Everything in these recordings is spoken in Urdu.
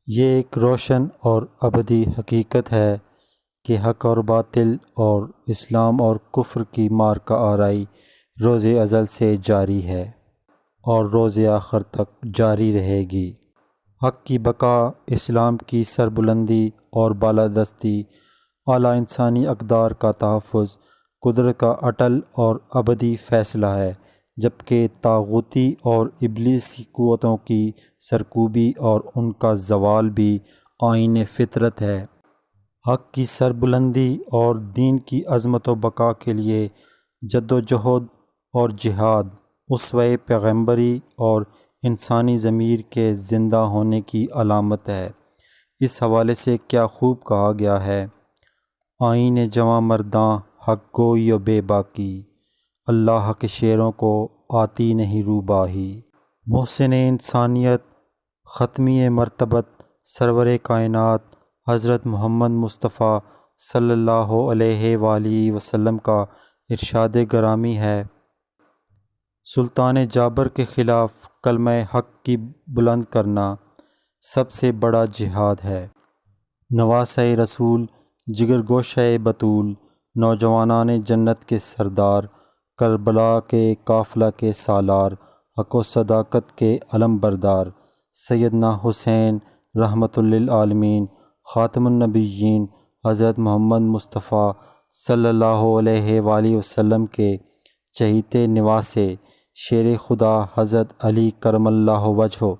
یہ ایک روشن اور ابدی حقیقت ہے کہ حق اور باطل اور اسلام اور کفر کی معرکہ آرائی روز ازل سے جاری ہے اور روز آخر تک جاری رہے گی۔ حق کی بقا، اسلام کی سربلندی اور بالادستی، اعلیٰ انسانی اقدار کا تحفظ قدرت کا اٹل اور ابدی فیصلہ ہے، جبکہ طاغوتی اور ابلیسی قوتوں کی سرکوبی اور ان کا زوال بھی آئین فطرت ہے۔ حق کی سربلندی اور دین کی عظمت و بقا کے لیے جد و جہد اور جہاد اسوہ پیغمبری اور انسانی ضمیر کے زندہ ہونے کی علامت ہے۔ اس حوالے سے کیا خوب کہا گیا ہے: آئین جواں مرداں حق گوئی و بے باکی، اللہ کے شیروں کو آتی نہیں روباہی۔ محسن انسانیت، ختمی مرتبت، سرور کائنات حضرت محمد مصطفیٰ صلی اللہ علیہ وآلہ وسلم کا ارشاد گرامی ہے: سلطان جابر کے خلاف کلمہ حق کی بلند کرنا سب سے بڑا جہاد ہے۔ نواسہ رسول، جگر گوشہ بطول، نوجوانان جنت کے سردار، کربلا کے قافلہ کے سالار، حق و صداقت کے علم بردار، سیدنا حسین رحمۃ للعالمین، خاتم النبیین حضرت محمد مصطفیٰ صلی اللہ علیہ وآلہ وسلم کے چہیتے نواسے، شیر خدا حضرت علی کرم اللہ وجہہ،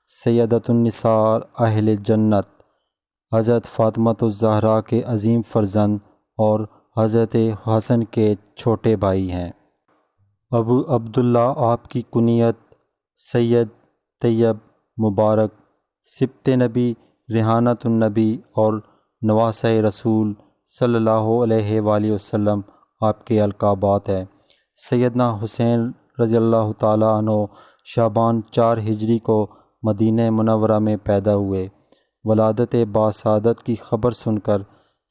سیدۃ النساء اہل جنت حضرت فاطمۃ الزہرا کے عظیم فرزند اور حضرت حسن کے چھوٹے بھائی ہیں۔ ابو عبداللہ آپ کی کنیت سید، طیب، مبارک، سبط نبی، ریحانۃ النبی اور نواسہ رسول صلی اللہ علیہ وآلہ وسلم آپ کے القابات ہیں۔ سیدنا حسین رضی اللہ تعالیٰ عنہ شعبان 4 ہجری کو مدینہ منورہ میں پیدا ہوئے۔ ولادت باسعادت کی خبر سن کر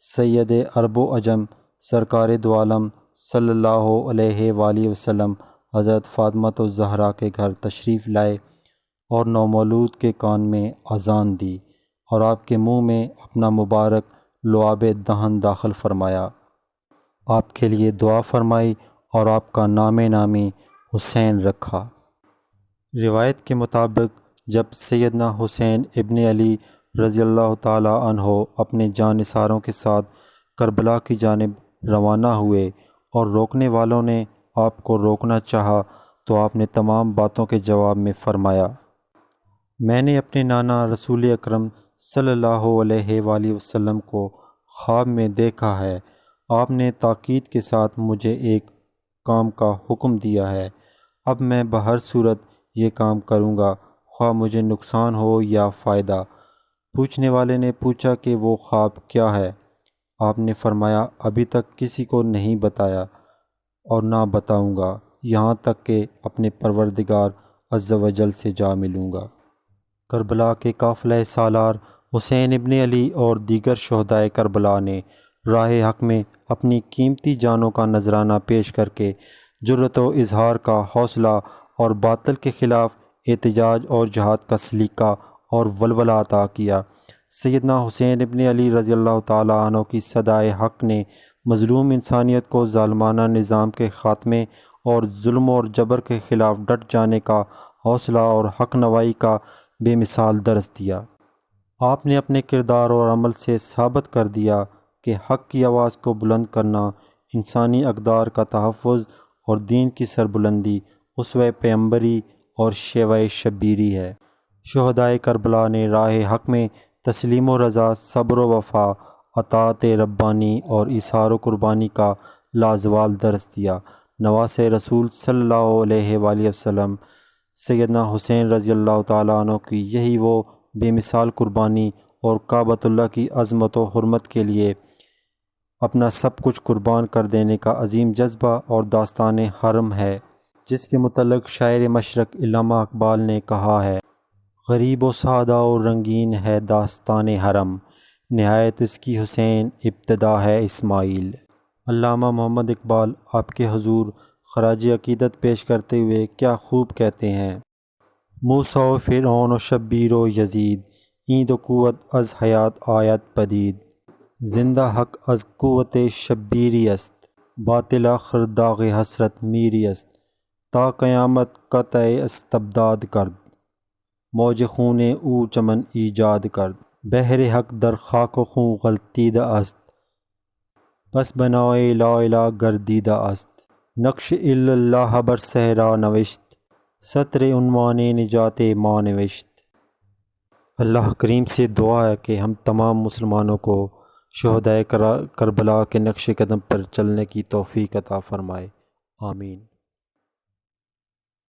سید عرب و عجم سرکار دو عالم صلی اللہ علیہ وآلہ وسلم حضرت فاطمۃ الزہرا کے گھر تشریف لائے اور نومولود کے کان میں اذان دی اور آپ کے منہ میں اپنا مبارک لعاب دہن داخل فرمایا۔ آپ کے لیے دعا فرمائی اور آپ کا نام نامی حسین رکھا۔ روایت کے مطابق جب سیدنا حسین ابن علی رضی اللہ تعالیٰ عنہ اپنے جانثاروں کے ساتھ کربلا کی جانب روانہ ہوئے اور روکنے والوں نے آپ کو روکنا چاہا تو آپ نے تمام باتوں کے جواب میں فرمایا: میں نے اپنے نانا رسول اکرم صلی اللہ علیہ وآلہ وسلم کو خواب میں دیکھا ہے۔ آپ نے تاکید کے ساتھ مجھے ایک کام کا حکم دیا ہے، اب میں بہر صورت یہ کام کروں گا، خواہ مجھے نقصان ہو یا فائدہ۔ پوچھنے والے نے پوچھا کہ وہ خواب کیا ہے؟ آپ نے فرمایا: ابھی تک کسی کو نہیں بتایا اور نہ بتاؤں گا، یہاں تک کہ اپنے پروردگار عز و جل سے جا ملوں گا۔ کربلا کے قافلہ سالار حسین ابن علی اور دیگر شہدائے کربلا نے راہ حق میں اپنی قیمتی جانوں کا نذرانہ پیش کر کے جرأت و اظہار کا حوصلہ اور باطل کے خلاف احتجاج اور جہاد کا سلیقہ اور ولولہ عطا کیا۔ سیدنا حسین ابن علی رضی اللہ تعالیٰ عنہ کی صدائے حق نے مظلوم انسانیت کو ظالمانہ نظام کے خاتمے اور ظلم اور جبر کے خلاف ڈٹ جانے کا حوصلہ اور حق نوائی کا بے مثال درس دیا۔ آپ نے اپنے کردار اور عمل سے ثابت کر دیا کہ حق کی آواز کو بلند کرنا انسانی اقدار کا تحفظ اور دین کی سربلندی اسوہ پیغمبری اور شیوہ شبیری ہے۔ شہدائے کربلا نے راہ حق میں تسلیم و رضا، صبر و وفا، اطاعت ربانی اور ایثار و قربانی کا لازوال درس دیا۔ نواسہ رسول صلی اللہ علیہ وآلہ وسلم سیدنا حسین رضی اللہ تعالیٰ عنہ کی یہی وہ بے مثال قربانی اور کعبۃ اللہ کی عظمت و حرمت کے لیے اپنا سب کچھ قربان کر دینے کا عظیم جذبہ اور داستان حرم ہے، جس کے متعلق شاعر مشرق علامہ اقبال نے کہا ہے: غریب و سادہ و رنگین ہے داستان حرم، نہایت اس کی حسین ابتدا ہے اسماعیل۔ علامہ محمد اقبال آپ کے حضور خراج عقیدت پیش کرتے ہوئے کیا خوب کہتے ہیں: موسیٰ و فرعون و شبیر و یزید، عید و قوت از حیات آیت پدید، زندہ حق از قوت شبیری است، باطل آخر داغ حسرت میری است، تا قیامت قطع استبداد کرد، موج خون او چمن ایجاد کرد، بحر حق در خاک و خون غلطیدہ است، پس بنائے لا الہ گردیدہ است، نقش الا اللہ بر صحرا نوشت، سطر عنوان نجات ما نوشت۔ اللہ کریم سے دعا ہے کہ ہم تمام مسلمانوں کو شہدائے کربلا کے نقش قدم پر چلنے کی توفیق عطا فرمائے، آمین۔